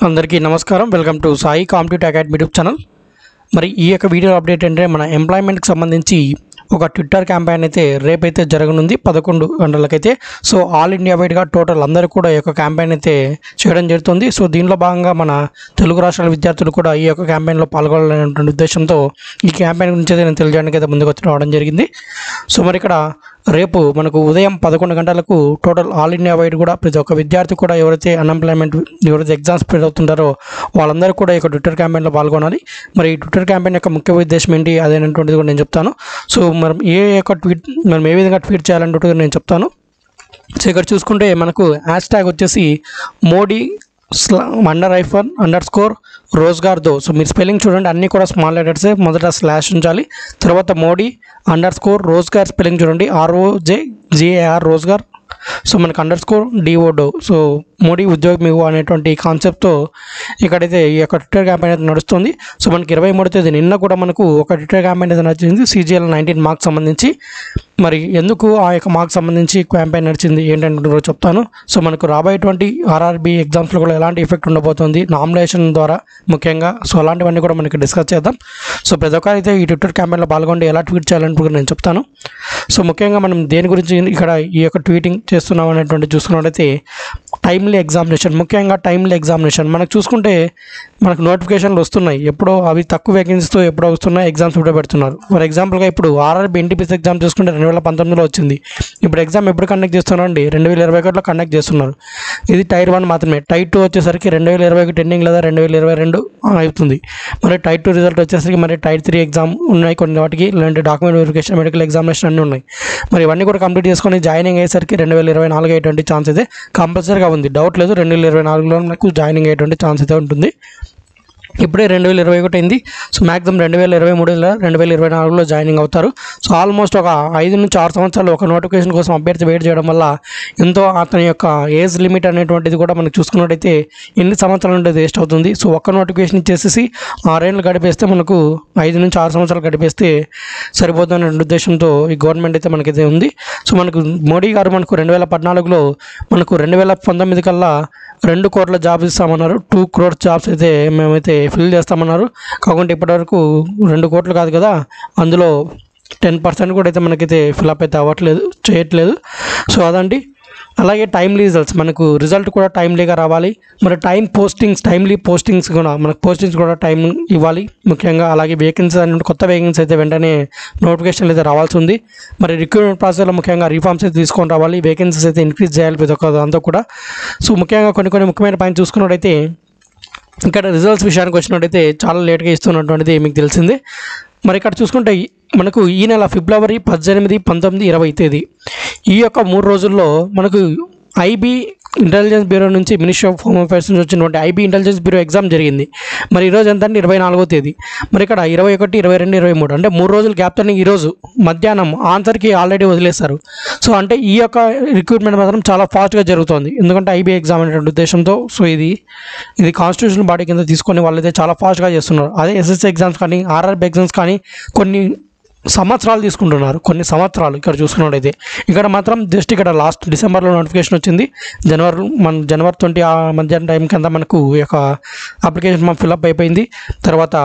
అందరికీ నమస్కారం. Welcome to Sai competitive academy YouTube channel. మరి ఈ యొక్క వీడియో అప్డేట్ అంటే మన ఎంప్లాయ్మెంట్కి సంబంధించి ఒక ట్విట్టర్ క్యాంపెయిన్ అయితే రేపైతే జరగనుంది 11 గంటలకైతే. సో ఆల్ ఇండియా వైడ్గా టోటల్ అందరూ కూడా ఈ యొక్క క్యాంపెయిన్ అయితే చేయడం జరుగుతుంది. సో దీనిలో భాగంగా మన తెలుగు రాష్ట్రాల విద్యార్థులు కూడా ఈ యొక్క క్యాంపెయిన్లో పాల్గొనాలనేటువంటి ఉద్దేశంతో ఈ క్యాంపెయిన్ గురించి అయితే నేను తెలియజేయడానికి అయితే ముందుకు వచ్చి రావడం జరిగింది. సో మరి ఇక్కడ రేపు మనకు ఉదయం 11 గంటలకు టోటల్ ఆల్ ఇండియా వైడ్ కూడా ప్రతి ఒక్క విద్యార్థి కూడా ఎవరైతే ఎవరైతే ఎగ్జామ్స్ ప్రిపేర్ అవుతుంటారో వాళ్ళందరూ కూడా ఈ యొక్క ట్విట్టర్ క్యాంపెయిన్లో పాల్గొనాలి. మరి ఈ ట్విట్టర్ క్యాంపెయిన్ యొక్క ముఖ్య ఉద్దేశం ఏంటి అదేనటువంటిది కూడా నేను చెప్తాను. సో మనం ఏ విధంగా ట్వీట్ చేయాలంటే నేను చెప్తాను. సో ఇక్కడ చూసుకుంటే మనకు హ్యాష్ ట్యాగ్ వచ్చేసి మోడీ __ రోజ్గార్ దో. సో మీరు స్పెల్లింగ్ చూడండి, అన్నీ కూడా స్మాల్ లెటర్సే. మొదట స్లాష్ ఉంచాలి, తర్వాత మోడీ _ రోజ్గార్ స్పెల్లింగ్ చూడండి, ROJGAR రోజ్గార్. సో మనకు _DODO. సో మోడీ ఉద్యోగం ఇవ్వు అనేటువంటి కాన్సెప్ట్తో ఇక్కడైతే ఈ యొక్క ట్విట్టర్ క్యాంపెయిన్ అయితే నడుస్తుంది. సో మనకి 23వ తేదీ నిన్న కూడా మనకు ఒక ట్విట్టర్ క్యాంపెయిన్ అయితే నడిచింది CGL 19 మార్క్స్ సంబంధించి. మరి ఎందుకు ఆ యొక్క మార్క్స్ సంబంధించి క్యాంపెయిన్ నడిచింది ఏంటంటే చెప్తాను. సో మనకు రాబోయేటువంటి RRB ఎగ్జామ్స్లో కూడా ఎలాంటి ఎఫెక్ట్ ఉండబోతుంది నామినేషన్ ద్వారా ముఖ్యంగా. సో అలాంటివన్నీ కూడా మనకి డిస్కస్ చేద్దాం. సో ప్రతి ఒక్కరైతే ఈ ట్విట్టర్ క్యాంపెయిన్లో పాల్గొండి ఎలా ట్వీట్ చేయాలంటే నేను చెప్తాను. సో ముఖ్యంగా మనం దేని గురించి ఇక్కడ ఈ యొక్క ట్వీటింగ్ చేస్తున్నాం అనేటువంటి చూసుకున్నట్టయితే టైమ్లీ ఎగ్జామినేషన్, ముఖ్యంగా టైమ్లీ ఎగ్జామినేషన్ మనకు చూసుకుంటే మనకు నోటిఫికేషన్లు వస్తున్నాయి. ఎప్పుడో అవి తక్కువ వేకెన్సీతో ఎప్పుడో వస్తున్నాయి, ఎగ్జామ్స్ కూడా పెడుతున్నారు. ఫర్ ఎగ్జాంపుల్గా ఇప్పుడు RRB NTPC ఎగ్జామ్ చూసుకుంటే 2019లో వచ్చింది. ఇప్పుడు ఎగ్జామ్ ఎప్పుడు కండక్ట్ చేస్తున్నారండి? 2021లో కండక్ట్ చేస్తున్నారు. ఇది టైర్ 1 మాత్రమే. టైర్ 2 వచ్చేసరికి 2021 ఎండింగ్ లేదా 2022 అవుతుంది. మరి టైర్ 2 రిజల్ట్ వచ్చేసరికి మరి టైర్ 3 ఎగ్జామ్ ఉన్నాయి, కొన్ని వాటికి ఇలాంటి డాక్యుమెంట్ వెరిఫికేషన్, మెడికల్ ఎగ్జామినేషన్ అన్నీ ఉన్నాయి. మరి ఇవన్నీ కూడా కంప్లీట్ చేసుకొని జాయినింగ్ అయ్యేసరికి 2024 అయ్యేటువంటి ఛాన్స్ అయితే కంపల్సరీగా ఉంది. డౌట్ లేదు, 2024లో మనకు జాయినింగ్ అయ్యేటువంటి ఛాన్స్ అయితే ఉంటుంది. ఇప్పుడే 2021 అయింది. సో మ్యాక్సిమం 2023 లేదా 2024లో జాయినింగ్ అవుతారు. సో ఆల్మోస్ట్ ఒక 5 నుంచి 6 సంవత్సరాలు ఒక నోటిఫికేషన్ కోసం అభ్యర్థి వెయిట్ చేయడం వల్ల ఎంతో అతని యొక్క ఏజ్ లిమిట్ అనేటువంటిది కూడా మనకు చూసుకున్నట్టయితే ఎన్ని సంవత్సరాలు ఉంటే వేస్ట్ అవుతుంది. సో ఒక్క నోటిఫికేషన్ ఇచ్చేసి 6 ఏళ్ళు గడిపేస్తే మనకు 5 నుంచి 6 సంవత్సరాలు గడిపేస్తే సరిపోతుందనే ఉద్దేశంతో ఈ గవర్నమెంట్ అయితే మనకైతే ఉంది. సో మనకు మోడీ గారు మనకు 2014లో మనకు 2019 కల్లా 2 కోట్ల జాబ్స్ ఇస్తామన్నారు. 2 crore జాబ్స్ అయితే మేమైతే ఫిల్ చేస్తామన్నారు. కాకుంటే ఇప్పటివరకు 2 కోట్లు కాదు కదా, అందులో 10% కూడా అయితే మనకైతే ఫిల్అప్ అయితే చేయట్లేదు. సో అదండి. అలాగే టైమ్లీ రిజల్ట్స్, మనకు రిజల్ట్ కూడా టైమ్లీగా రావాలి. మరి టైమ్లీ పోస్టింగ్స్ కూడా మనకు పోస్టింగ్స్ కూడా టైం ఇవ్వాలి ముఖ్యంగా. అలాగే వేకెన్సీ అనే కొత్త వేకెన్సీ అయితే వెంటనే నోటిఫికేషన్లు అయితే రావాల్సి ఉంది. మరి రిక్రూట్మెంట్ ప్రాసెస్లో ముఖ్యంగా రిఫార్మ్స్ అయితే తీసుకొని రావాలి, వేకెన్సీస్ అయితే ఇంక్రీజ్ చేయాలి ప్రతి ఒక్క దాంతో కూడా. సో ముఖ్యంగా కొన్ని ముఖ్యమైన పాయింట్ చూసుకున్నట్టయితే ఇక్కడ రిజల్ట్స్ విషయానికి వచ్చినట్టయితే చాలా లేట్గా ఇస్తున్నటువంటిది మీకు తెలిసిందే. మరి ఇక్కడ చూసుకుంటే మనకు ఈ నెల ఫిబ్రవరి 18, 19, 20 తేదీ ఈ యొక్క 3 రోజుల్లో మనకు IB ఇంటెలిజెన్స్ బ్యూరో నుంచి మినిస్ట్రీ ఆఫ్ హోమ్ అఫైర్స్ నుంచి వచ్చినటువంటి IB ఇంటెలిజెన్స్ బ్యూరో ఎగ్జామ్ జరిగింది. మరి ఈరోజు ఎంత అంటే 24వ తేదీ. మరి ఇక్కడ 21, 22, 23 అంటే 3 రోజులు గ్యాప్తో ఈరోజు మధ్యాహ్నం ఆన్సర్కి ఆల్రెడీ వదిలేస్తారు. సో అంటే ఈ యొక్క రిక్రూట్మెంట్ మాత్రం చాలా ఫాస్ట్గా జరుగుతుంది, ఎందుకంటే IB ఎగ్జామ్ అనేటువంటి ఉద్దేశంతో. సో ఇది కాన్స్టిట్యూషన్ బాడీ కింద తీసుకొని వాళ్ళైతే చాలా ఫాస్ట్గా చేస్తున్నారు. అదే SSC ఎగ్జామ్స్ కానీ RRB ఎగ్జామ్స్ కానీ కొన్ని సంవత్సరాలు తీసుకుంటున్నారు, కొన్ని సంవత్సరాలు. ఇక్కడ చూసుకున్నట్టయితే ఇక్కడ మాత్రం జస్ట్ ఇక్కడ లాస్ట్ డిసెంబర్లో నోటిఫికేషన్ వచ్చింది. జనవరి 20 మధ్యాహ్నం టైం కింద మనకు ఈ యొక్క అప్లికేషన్ ఫిల్అప్ అయిపోయింది. తర్వాత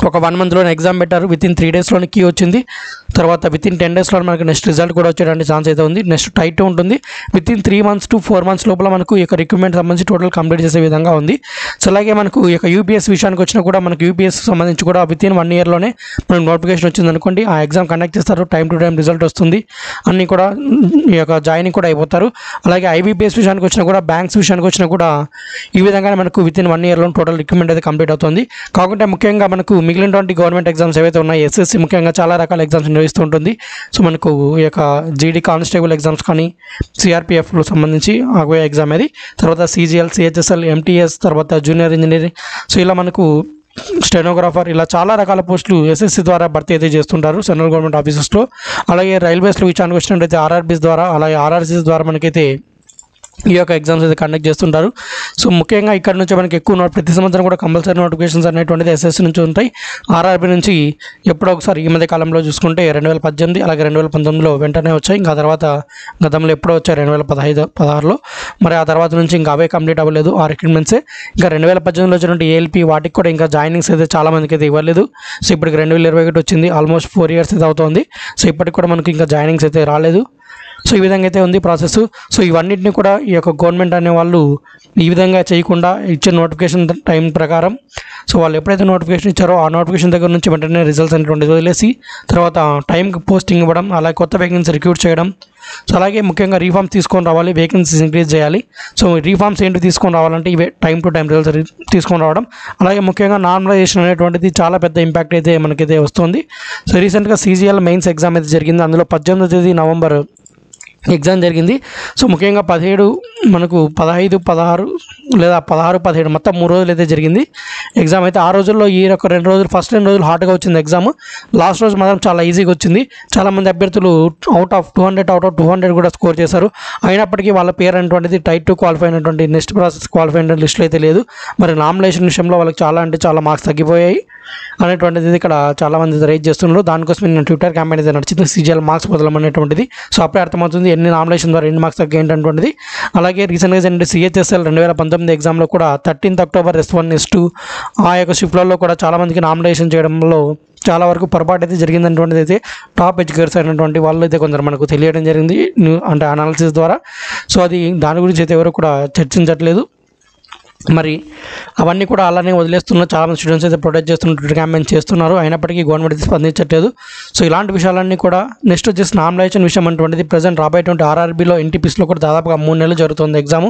ఒక 1 మంత్లోనే ఎగ్జామ్ పెట్టారు. వితిన్ 3 డేస్లోనే కీ వచ్చింది. తర్వాత వితిన్ 10 డేస్లో మనకు నెక్స్ట్ రిజల్ట్ కూడా వచ్చేటువంటి ఛాన్స్ అయితే ఉంది. నెక్స్ట్ టైర్ 2 ఉంటుంది. వితిన్ 3 months to 4 months లోపల మనకు ఈ యొక్క రిక్రూట్మెంట్ సంబంధించి టోటల్ కంప్లీట్ చేసే విధంగా ఉంది. సో అలాగే మనకు ఈ యొక్క UPS విషయానికి వచ్చినా కూడా మనకు UPS సంబంధించి కూడా వితిన్ 1 yearలోనే మనకు నోటిఫికేషన్ వచ్చింది అనుకోండి, ఆ ఎగ్జామ్ కండక్ట్ చేస్తారు. టైం టు టైం రిజల్ట్ వస్తుంది, అన్నీ కూడా ఈ యొక్క జాయినింగ్ కూడా అయిపోతారు. అలాగే IBPS విషయానికి వచ్చినా కూడా, బ్యాంక్స్ విషయానికి వచ్చినా కూడా ఈ విధంగానే మనకు వితిన్ 1 yearలో టోటల్ రిక్రూట్మెంట్ అయితే కంప్లీట్ అవుతుంది. కాకుంటే ముఖ్యంగా మనకు మిగిలినటువంటి గవర్నమెంట్ ఎగ్జామ్స్ ఏవైతే ఉన్నాయి, SSC ముఖ్యంగా చాలా రకాల ఎగ్జామ్స్ నిర్వహిస్తూ ఉంటుంది. సో మనకు ఈ యొక్క GD కానిస్టేబుల్ ఎగ్జామ్స్ కానీ, CRPFలో సంబంధించి ఆగోయే ఎగ్జామ్ అది, తర్వాత CGL, CHSL, MTS, తర్వాత జూనియర్ ఇంజనీరింగ్. సో ఇలా మనకు స్టెనోగ్రాఫర్, ఇలా చాలా రకాల పోస్టులు SSC ద్వారా భర్తీ అయితే చేస్తుంటారు సెంట్రల్ గవర్నమెంట్ ఆఫీసెస్లో. అలాగే రైల్వేస్లో విషయానికి వచ్చినట్టయితే RRBs ద్వారా, అలాగే RRCs ద్వారా మనకైతే ఈ యొక్క ఎగ్జామ్స్ అయితే కండక్ట్ చేస్తుంటారు. సో ముఖ్యంగా ఇక్కడ నుంచి మనకి ఎక్కువ ప్రతి సంవత్సరం కూడా కంపల్సరీ నోటిఫికేషన్స్ అనేటువంటిది ఎస్ఎస్సి నుంచి ఉంటాయి. ఆర్ఆర్బీ నుంచి ఎప్పుడో ఒకసారి ఈ మధ్య కాలంలో చూసుకుంటే 2018 అలాగే 2019లో వెంటనే వచ్చాయి. ఇంకా తర్వాత గతంలో ఎప్పుడో వచ్చాయి 2015-16లో. మరి ఆ తర్వాత నుంచి ఇంకా అవే కంప్లీట్ అవ్వలేదు ఆ రిక్రూట్మెంట్సే. ఇంకా 2018లో వచ్చినటువంటి ఏఎల్పీ వాటికి కూడా ఇంకా జాయినింగ్స్ అయితే చాలా మందికి అయితే ఇవ్వలేదు. సో ఇప్పటికి 2021 వచ్చింది, ఆల్మోస్ట్ 4 years అయితే అవుతుంది. సో ఇప్పటికి కూడా మనకి ఇంకా జాయినింగ్స్ అయితే రాలేదు. సో ఈ విధంగా అయితే ఉంది ప్రాసెస్. సో ఇవన్నిటిని కూడా ఈ యొక్క గవర్నమెంట్ అనే వాళ్ళు ఈ విధంగా చేయకుండా ఇచ్చిన నోటిఫికేషన్ టైం ప్రకారం, సో వాళ్ళు ఎప్పుడైతే నోటిఫికేషన్ ఇచ్చారో ఆ నోటిఫికేషన్ దగ్గర నుంచి వెంటనే రిజల్ట్స్ అనేటువంటిది వదిలేసి తర్వాత టైంకి పోస్టింగ్ ఇవ్వడం, అలాగే కొత్త వేకెన్సీ రిక్రూట్ చేయడం. సో అలాగే ముఖ్యంగా రీఫార్మ్స్ తీసుకొని రావాలి, వేకెన్సీస్ ఇంక్రీజ్ చేయాలి. సో రీఫార్మ్స్ ఏంటి తీసుకొని రావాలంటే ఇవే టైం టు టైం రిజల్ట్స్ తీసుకొని రావడం. అలాగే ముఖ్యంగా నార్మలైజేషన్ అనేటువంటిది చాలా పెద్ద ఇంపాక్ట్ అయితే మనకైతే వస్తుంది. సో రీసెంట్గా CGL మెయిన్స్ ఎగ్జామ్ అయితే జరిగింది. అందులో 18వ తేదీ నవంబర్ ఎగ్జామ్ జరిగింది. సో ముఖ్యంగా 17 మనకు 15, 16 లేదా 16, 17 మొత్తం 3 రోజులు అయితే జరిగింది ఎగ్జామ్ అయితే. ఆ రోజుల్లో ఈ యొక్క 2 రోజులు ఫస్ట్ 2 రోజులు హార్డ్గా వచ్చింది ఎగ్జామ్. లాస్ట్ రోజు మాత్రం చాలా ఈజీగా వచ్చింది. చాలామంది అభ్యర్థులు అవుట్ ఆఫ్ 200 కూడా స్కోర్ చేశారు. అయినప్పటికీ వాళ్ళ పేరు అనేటువంటిది టైప్ 2 క్వాలిఫై అయినటువంటి నెక్స్ట్ ప్రాసెస్ క్వాలిఫై అయిన లిస్టులో అయితే లేదు. మరి నామినేషన్ విషయంలో వాళ్ళకి చాలా మార్క్స్ తగ్గిపోయాయి అనేటువంటిది ఇక్కడ చాలామంది రైజ్ చేస్తున్నారు. దానికోసం నేను ట్విట్టర్ క్యాంపెయిన్ అయితే నడిచింది, CGL మార్క్స్ బదలమనేటువంటిది. సో అప్పుడే అర్థమవుతుంది ఎన్ని నామినేషన్ ద్వారా ఎన్ని మార్క్స్ తగ్గాయి ఏంటటువంటిది. అలాగే రీసెంట్గా జరిగిన CHSL 2019 ఎగ్జామ్లో కూడా 13th అక్టోబర్ S1 S2 ఆ యొక్క షిఫ్ట్లలో కూడా చాలామందికి నామినేషన్ చేయడంలో చాలా వరకు పొరపాటు అయితే జరిగిందనేటువంటిది అయితే టాప్ ఎడ్యుకేటర్స్ అయినటువంటి వాళ్ళు అయితే కొందరు మనకు తెలియడం జరిగింది అంటే అనాలిసిస్ ద్వారా. సో అది దాని గురించి అయితే ఎవరు కూడా చర్చించట్లేదు. మరి అవన్నీ కూడా అలానే వదిలేస్తున్నారు. చాలామంది స్టూడెంట్స్ అయితే ప్రొటెక్ట్ చేస్తున్నారు, క్యాంపెయిన్ చేస్తున్నారు. అయినప్పటికీ గవర్నమెంట్ అయితే స్పందించట్లేదు. సో ఇలాంటి విషయాలన్నీ కూడా నెక్స్ట్ వచ్చేసి నామినేషన్ విషయం అటువంటిది ప్రజెంట్ రాబోయేటువంటి ఆర్ఆర్బీలో NTPCలో కూడా దాదాపుగా 3 నెలలు జరుగుతుంది ఎగ్జామ్.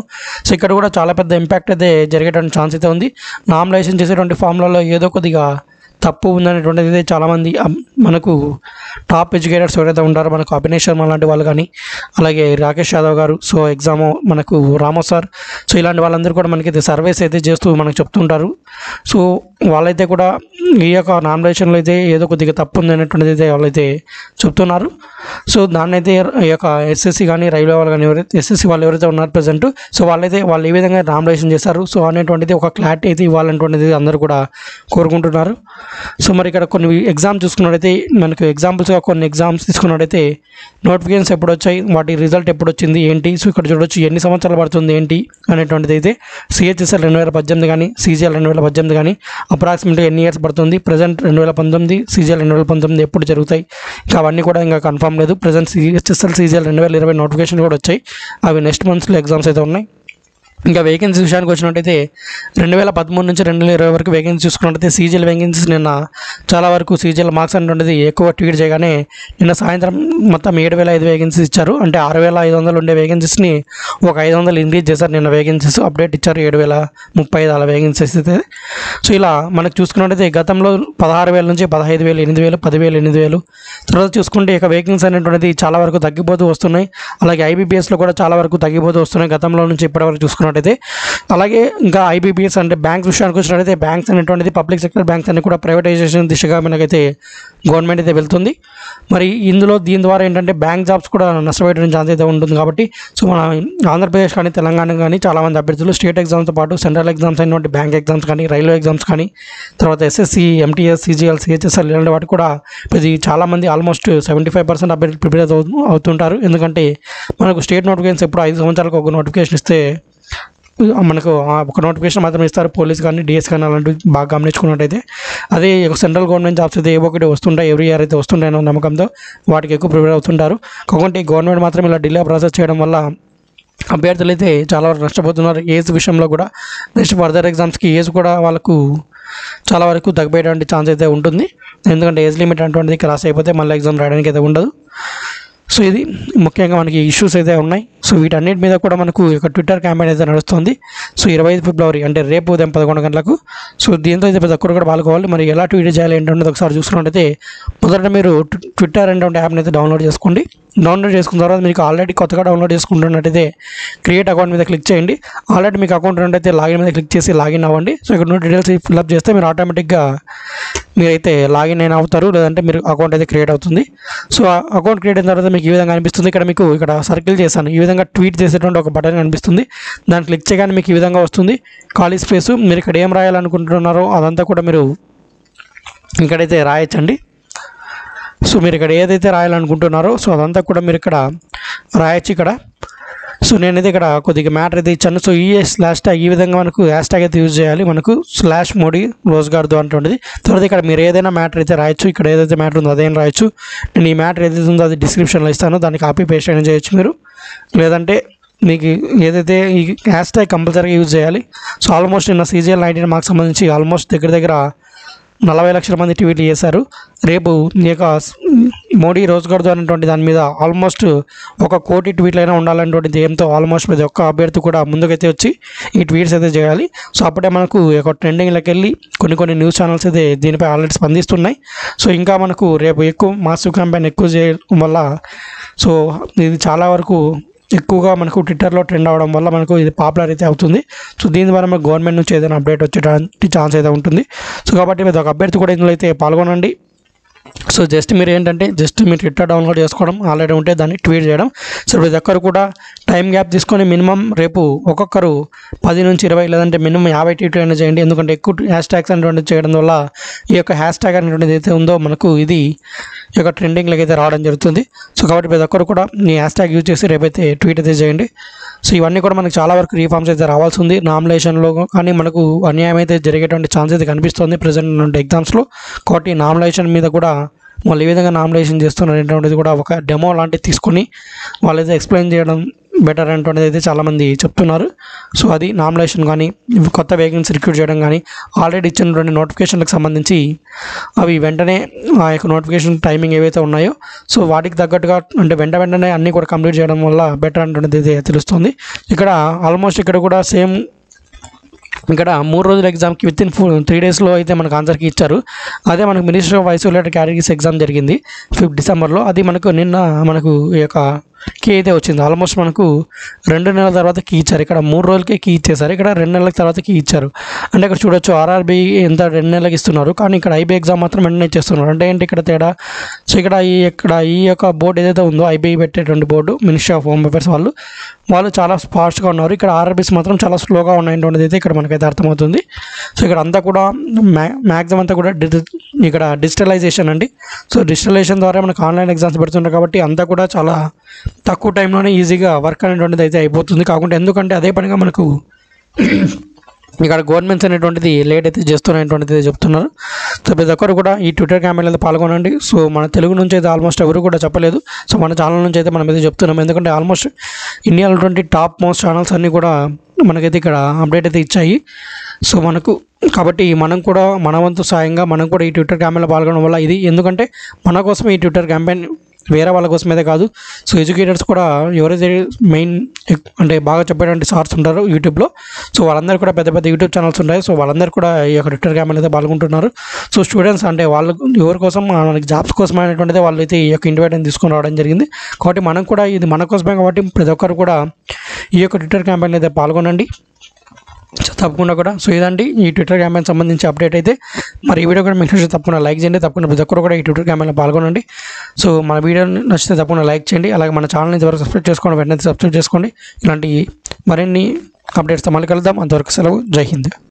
సో ఇక్కడ కూడా చాలా పెద్ద ఇంపాక్ట్ అయితే జరిగేటువంటి ఛాన్స్ అయితే ఉంది. నామినేషన్ చేసేటువంటి ఫామ్లలో ఏదో కొద్దిగా తప్పు ఉందనేటువంటిది చాలామంది మనకు టాప్ ఎడ్యుకేటర్స్ ఎవరైతే ఉంటారో మనకు అభినయ్ శర్మ లాంటి వాళ్ళు కానీ, అలాగే రాకేష్ యాదవ్ గారు, సో ఎగ్జామ్ మనకు రామో సార్, సో ఇలాంటి వాళ్ళందరూ కూడా మనకైతే సర్వేస్ అయితే చేస్తూ మనకు చెప్తుంటారు. సో వాళ్ళైతే కూడా ఈ యొక్క నామినేషన్లో అయితే ఏదో కొద్దిగా తప్పు ఉందనేటువంటిది అయితే వాళ్ళైతే చెప్తున్నారు. సో దాన్ని అయితే ఈ యొక్క SSC కానీ రైల్వే వాళ్ళు కానీ SSC వాళ్ళు ఎవరైతే ఉన్నారు ప్రజెంట్, సో వాళ్ళు ఏ విధంగా నామినేషన్ చేశారు సో అనేటువంటిది ఒక క్లారిటీ అయితే ఇవ్వాలనేటువంటిది అందరూ కూడా కోరుకుంటున్నారు. సో మరి ఇక్కడ కొన్ని ఎగ్జామ్స్ చూసుకున్నట్టయితే మనకు ఎగ్జాంపుల్స్గా కొన్ని ఎగ్జామ్స్ తీసుకున్నట్టయితే నోటిఫికేషన్స్ ఎప్పుడు వచ్చాయి, వాటి రిజల్ట్ ఎప్పుడు వచ్చింది ఏంటి, సో ఇక్కడ చూడొచ్చు ఎన్ని సంవత్సరాలు పడుతుంది ఏంటి అనేటువంటిది అయితే. CHSL 2018 కానీ CGL 2018 కానీ అప్రాక్సిమేట్గా ఎన్ని ఇయర్స్ పడుతుంది, ప్రజెంట్ 2019 CGL 2019 ఎప్పుడు జరుగుతాయి, ఇంకా అవన్నీ కూడా ఇంకా కన్ఫర్మ్ లేదు. ప్రజెంట్ CHSL CGL 2020 నోటిఫికేషన్ కూడా వచ్చాయి, అవి నెక్స్ట్ మంత్స్లో ఎగ్జామ్స్ అయితే ఉన్నాయి. ఇంకా వేకెన్సీ విషయానికి వచ్చినట్టయితే 2013 నుంచి 2020 వరకు వేకెన్సీ చూసుకున్నట్టయితే CGL వేకెన్సీస్ నిన్న చాలా వరకు CGL మార్క్స్ అనేటువంటిది ఎక్కువ ట్వీట్ చేయగానే నిన్న సాయంత్రం మొత్తం 7,005 వేకెన్సీస్ ఇచ్చారు. అంటే 6,500 ఉండే వేకెన్సీస్ని ఒక 500 ఇంక్రీజ్ చేశారు. నిన్న వేకెన్సీస్ అప్డేట్ ఇచ్చారు 7,035 అలా వేకెన్సీస్ అయితే. సో ఇలా మనకు చూసుకున్నట్టయితే గతంలో 16,000 నుంచి 15,000, 8,000, 10,000, 8,000 తర్వాత చూసుకుంటే ఇక వేకెన్సీ అనేటువంటిది చాలా వరకు తగ్గిపోతూ వస్తున్నాయి. అలాగే IBPSలో కూడా చాలా వరకు తగ్గిపోతూ వస్తున్నాయి గతంలో నుంచి ఇప్పటివరకు చూసుకున్నట్టయితే. అలాగే ఇంకా IBPS అంటే బ్యాంక్స్ విషయానికి వచ్చినట్టయితే బ్యాంక్స్ అనేటువంటిది పబ్లిక్ సెక్టర్ బ్యాంక్స్ అన్ని కూడా ప్రైవేటైజేషన్ దిశగా మనకైతే గవర్నమెంట్ అయితే వెళ్తుంది. మరి దీని ద్వారా ఏంటంటే బ్యాంక్ జాబ్స్ కూడా నష్టపోయే ఛాన్స్ అయితే ఉంటుంది. కాబట్టి సో మన ఆంధ్రప్రదేశ్ కానీ తెలంగాణ కానీ చాలామంది అభ్యర్థులు స్టేట్ ఎగ్జామ్స్తో పాటు సెంట్రల్ ఎగ్జామ్స్ అయినటువంటి బ్యాంక్ ఎగ్జామ్స్ కానీ రైల్వే ఎగ్జామ్స్ కానీ తర్వాత SSC, MTS, CGL, CHSL ఇలాంటి వాటి కూడా ఇది చాలామంది ఆల్మోస్ట్ 75% అభ్యర్థులు ప్రిపేర్ అవుతుంటారు. ఎందుకంటే మనకు స్టేట్ నోటిఫికేషన్స్ ఎప్పుడు 5 సంవత్సరాలకు ఒక నోటిఫికేషన్ ఇస్తే మనకు ఒక నోటిఫికేషన్ మాత్రమే ఇస్తారు. పోలీస్ కానీ DS కానీ అలాంటివి బాగా గమనించుకున్నట్టయితే అదే సెంట్రల్ గవర్నమెంట్ జాబ్స్ అయితే ఏవో ఒకటి వస్తుంటాయి, ఎవ్రీ ఇయర్ అయితే వస్తుంటాయో నమ్మకంతో వాటికి ఎక్కువ ప్రిపేర్ అవుతుంటారు. కాకుంటే గవర్నమెంట్ మాత్రం ఇలా డిలే ప్రాసెస్ చేయడం వల్ల అభ్యర్థులు అయితే చాలా వరకు నష్టపోతున్నారు. ఏజ్ విషయంలో కూడా నెక్స్ట్ ఫర్దర్ ఎగ్జామ్స్కి ఏజ్ కూడా వాళ్ళకు చాలా వరకు తగ్గిపోయేటువంటి ఛాన్స్ అయితే ఉంటుంది. ఎందుకంటే ఏజ్ లిమిట్ అటువంటిది క్రాస్ అయిపోతే మళ్ళీ ఎగ్జామ్ రాయడానికి అయితే ఉండదు. సో ఇది ముఖ్యంగా మనకి ఇష్యూస్ అయితే ఉన్నాయి. సో వీటన్నిటి మీద కూడా మనకు ఒక ట్విట్టర్ క్యాంపెయిన్ అయితే నడుస్తుంది. సో 25 ఫిబ్రవరి అంటే రేపు ఉదయం 11 గంటలకు. సో దీంతో అయితే ప్రతి ఒక్కరు కూడా పాల్గొవాలి. మరి ఎలా ట్వీట్ చేయాలి ఏంటంటే ఒకసారి చూసుకున్నట్టయితే మొదట మీరు ట్విట్టర్ అనేటువంటి యాప్ని అయితే డౌన్లోడ్ చేసుకోండి. డౌన్లోడ్ చేసుకున్న తర్వాత మీకు ఆల్రెడీ కొత్తగా డౌన్లోడ్ చేసుకుంటున్నట్టయితే క్రియేట్ అకౌంట్ మీద క్లిక్ చేయండి. ఆల్రెడీ మీకు అకౌంట్ ఉన్నట్టయితే లాగిన్ మీద క్లిక్ చేసి లాగిన్ అవ్వండి. సో ఇక్కడ డీటెయిల్స్ ఫిల్అప్ చేస్తే మీరు ఆటోమేటిక్గా మీరైతే లాగిన్ అయిన అవుతారు, లేదంటే మీరు అకౌంట్ అయితే క్రియేట్ అవుతుంది. సో అకౌంట్ క్రియేట్ అయిన తర్వాత మీకు ఈ విధంగా అనిపిస్తుంది. ఇక్కడ సర్కిల్ చేశాను, ఈ విధంగా ట్వీట్ చేసేటువంటి ఒక బటన్ కనిపిస్తుంది. దాన్ని క్లిక్ చేయగానే మీకు ఈ విధంగా వస్తుంది ఖాళీ స్పేస్. మీరు ఇక్కడ ఏం రాయాలనుకుంటున్నారో అదంతా కూడా మీరు ఇక్కడైతే రాయొచ్చండి. సో మీరు ఇక్కడ ఏదైతే రాయాలనుకుంటున్నారో సో అదంతా కూడా మీరు ఇక్కడ రాయొచ్చు ఇక్కడ. సో నేనైతే ఇక్కడ కొద్దిగా మ్యాటర్ అయితే ఇచ్చాను. సో ఈ స్లాష్ ట్యాగ్ ఈ విధంగా మనకు హ్యాష్ ట్యాగ్ అయితే యూజ్ చేయాలి, మనకు స్లాష్ మోడీ రోజ్గార్దు అంటుంటుంది. తర్వాత ఇక్కడ మీరు ఏదైనా మ్యాటర్ అయితే రాయొచ్చు, ఇక్కడ ఏదైతే మ్యాటర్ ఉందో అదేం రాయొచ్చు. నేను ఈ మ్యాటర్ ఏదైతే ఉందో అది డిస్క్రిప్షన్లో ఇస్తాను, దాన్ని కాపీ పేస్ట్ అయినా చేయొచ్చు మీరు, లేదంటే మీకు ఏదైతే ఈ హ్యాష్ ట్యాగ్ కంపల్సరీగా యూజ్ చేయాలి. సో ఆల్మోస్ట్ నిన్న CGL 19 మార్క్స్ సంబంధించి ఆల్మోస్ట్ దగ్గర 40 లక్షల మంది ట్వీట్లు చేశారు. రేపు ఈ యొక్క మోడీ రోజ్గార్దు అనేటువంటి దాని మీద ఆల్మోస్ట్ 1 కోటి ట్వీట్లు అయినా ఉండాలనేటువంటి ఏంతో ఆల్మోస్ట్ ప్రతి ఒక్క అభ్యర్థి కూడా ముందుకైతే వచ్చి ఈ ట్వీట్స్ అయితే చేయాలి. సో అప్పుడే మనకు ఒక ట్రెండింగ్లోకి వెళ్ళి కొన్ని న్యూస్ ఛానల్స్ అయితే దీనిపై ఆల్రెడీ స్పందిస్తున్నాయి. సో ఇంకా మనకు రేపు ఎక్కువ మాసివ్ క్యాంపెయిన్ ఎక్కువ చేయడం వల్ల సో ఇది చాలా వరకు ఎక్కువగా మనకు ట్విట్టర్లో ట్రెండ్ అవ్వడం వల్ల మనకు ఇది పాపులర్ అయితే అవుతుంది. సో దీని ద్వారా మనకు గవర్నమెంట్ నుంచి ఏదైనా అప్డేట్ వచ్చేటువంటి ఛాన్స్ అయితే ఉంటుంది. సో కాబట్టి మీరు ఒక అభ్యర్థి కూడా ఇందులో అయితే పాల్గొనండి. సో జస్ట్ మీరు ఏంటంటే మీరు ట్విట్టర్ డౌన్లోడ్ చేసుకోవడం, ఆల్రెడీ ఉంటే దాన్ని ట్వీట్ చేయడం. సో ప్రతి ఒక్కరు కూడా టైం గ్యాప్ తీసుకొని మినిమం రేపు ఒక్కొక్కరు 10 నుంచి 20 లేదంటే మినిమం 50 ట్వీట్లు అయినా చేయండి. ఎందుకంటే ఎక్కువ హ్యాష్ ట్యాగ్స్ అనేటువంటిది చేయడం వల్ల ఈ యొక్క హ్యాష్ ట్యాగ్ అనేటువంటిది అయితే ఉందో మనకు ఇది ఈ యొక్క ట్రెండింగ్లోకి అయితే రావడం జరుగుతుంది. సో కాబట్టి ప్రతి ఒక్కరు కూడా ఈ హ్యాష్ ట్యాగ్ యూజ్ చేసి రేపైతే ట్వీట్ అయితే చేయండి. సో ఇవన్నీ కూడా మనకు చాలా వరకు రీఫార్మ్స్ అయితే రావాల్సి ఉంది నామినేషన్లో, కానీ మనకు అన్యాయం అయితే జరిగేటువంటి ఛాన్స్ అయితే కనిపిస్తుంది ప్రజెంట్ ఎగ్జామ్స్లో. కాబట్టి నామినేషన్ మీద కూడా వాళ్ళు ఏ విధంగా నామినేషన్ చేస్తున్నారు అనేటువంటిది కూడా ఒక డెమో లాంటివి తీసుకొని వాళ్ళైతే ఎక్స్ప్లెయిన్ చేయడం బెటర్ అనేటువంటిది అయితే చాలామంది చెప్తున్నారు. సో అది నామినేషన్ కానీ కొత్త వేకెన్సీ రిక్రూట్ చేయడం కానీ ఆల్రెడీ ఇచ్చినటువంటి నోటిఫికేషన్లకు సంబంధించి అవి వెంటనే ఆ యొక్క నోటిఫికేషన్ టైమింగ్ ఏవైతే ఉన్నాయో సో వాటికి తగ్గట్టుగా అంటే వెంటనే అన్నీ కూడా కంప్లీట్ చేయడం వల్ల బెటర్ అనేటువంటిది అయితే తెలుస్తుంది. ఇక్కడ ఆల్మోస్ట్ ఇక్కడ కూడా సేమ్ ఇక్కడ 3 రోజుల ఎగ్జామ్కి వితిన్ 3 డేస్లో అయితే మనకు ఆన్సర్కి ఇచ్చారు. అదే మనకు minister of isolated categories exam జరిగింది 5 డిసెంబర్లో. అది మనకు నిన్న మనకు ఈ యొక్క కీ అయితే వచ్చింది. ఆల్మోస్ట్ మనకు 2 నెలల తర్వాత కీ ఇచ్చారు. ఇక్కడ 3 రోజులకే కీ ఇచ్చేసారు, ఇక్కడ 2 నెలల తర్వాత కీ ఇచ్చారు. అంటే ఇక్కడ చూడొచ్చు RRB ఎంత 2 నెలలకు ఇస్తున్నారు, కానీ ఇక్కడ IB ఎగ్జామ్ మాత్రం వెంటనే ఇచ్చేస్తున్నారు. అంటే ఏంటి ఇక్కడ తేడా? సో ఇక్కడ ఈ యొక్క బోర్డు ఏదైతే ఉందో IB పెట్టేటువంటి board ministry of home affairs వాళ్ళు చాలా ఫాస్ట్గా ఉన్నారు. ఇక్కడ RRBs మాత్రం చాలా స్లోగా ఉన్నాయనేటువంటిది అయితే ఇక్కడ మనకైతే అర్థమవుతుంది. సో ఇక్కడ అంతా కూడా మ్యాక్సిమం అంతా కూడా ఇక్కడ డిజిటలైజేషన్ అండి. సో డిజిటలైజేషన్ ద్వారా మనకు ఆన్లైన్ ఎగ్జామ్స్ పెడుతున్నారు కాబట్టి అంతా కూడా చాలా తక్కువ టైంలోనే ఈజీగా వర్క్ అనేటువంటిది అయితే అయిపోతుంది. కాకుండా ఎందుకంటే అదే పనిగా మనకు ఇక్కడ గవర్నమెంట్స్ అనేటువంటిది లేట్ అయితే చేస్తున్నటువంటిది చెప్తున్నారు. సో ప్రతి ఒక్కరు కూడా ఈ ట్విట్టర్ క్యాంపెయిన్ అయితే పాల్గొనండి. సో మన తెలుగు నుంచి అయితే ఆల్మోస్ట్ ఎవరు కూడా చెప్పలేదు. సో మన ఛానల్ నుంచి అయితే మనం అయితే చెప్తున్నాం, ఎందుకంటే ఆల్మోస్ట్ ఇండియాలో టాప్ మోస్ట్ ఛానల్స్ అన్నీ కూడా మనకైతే ఇక్కడ అప్డేట్ అయితే ఇచ్చాయి. సో మనకు కాబట్టి మనం కూడా మన వంతు సాయంగా మనం కూడా ఈ ట్విట్టర్ క్యాంపెయిన్లో పాల్గొనడం వల్ల ఇది ఎందుకంటే మన కోసం ఈ ట్విట్టర్ క్యాంపెయిన్ వేరే వాళ్ళ కోసమైతే కాదు. సో ఎడ్యుకేటర్స్ కూడా ఎవరైతే మెయిన్ అంటే బాగా చెప్పేటువంటి సార్స్ ఉంటారో యూట్యూబ్లో, సో వాళ్ళందరూ కూడా పెద్ద యూట్యూబ్ ఛానల్స్ ఉంటాయి. సో వాళ్ళందరూ కూడా ఈ యొక్క ట్విట్టర్ క్యాంపెయిన్ అయితే పాల్గొంటున్నారు. సో స్టూడెంట్స్ అంటే వాళ్ళకు ఎవరి కోసం మనకి జాబ్స్ కోసం అనేటువంటిది వాళ్ళు అయితే ఈ యొక్క ఇన్వైట్ తీసుకొని రావడం జరిగింది. కాబట్టి మనం కూడా ఇది మన కోసమే కాబట్టి ప్రతి ఒక్కరు కూడా ఈ యొక్క ట్విట్టర్ క్యాంపెయిన్ అయితే పాల్గొనండి తప్పకుండా కూడా. సో ఇదండి ఈ ట్విట్టర్ క్యాంపెయిన్ సంబంధించి అప్డేట్ అయితే. మరి ఈ వీడియో కూడా మీకు నచ్చితే తప్పకుండా లైక్ చేయండి, తప్పకుండా ప్రతి ఒక్కరు కూడా ఈ ట్విట్టర్ క్యాంపెయిన్లో పాల్గొనండి. సో మన వీడియో నచ్చితే తప్పకుండా లైక్ చేయండి, అలాగే మన ఛానల్ని ఇంతవరకు సబ్స్క్రైబ్ చేసుకోండి, వెంటనే సబ్స్క్రైబ్ చేసుకోండి. ఇలాంటి మరిన్ని అప్డేట్స్తో మళ్ళీ కలుద్దాం. అంతవరకు సెలవు, జై హింద్.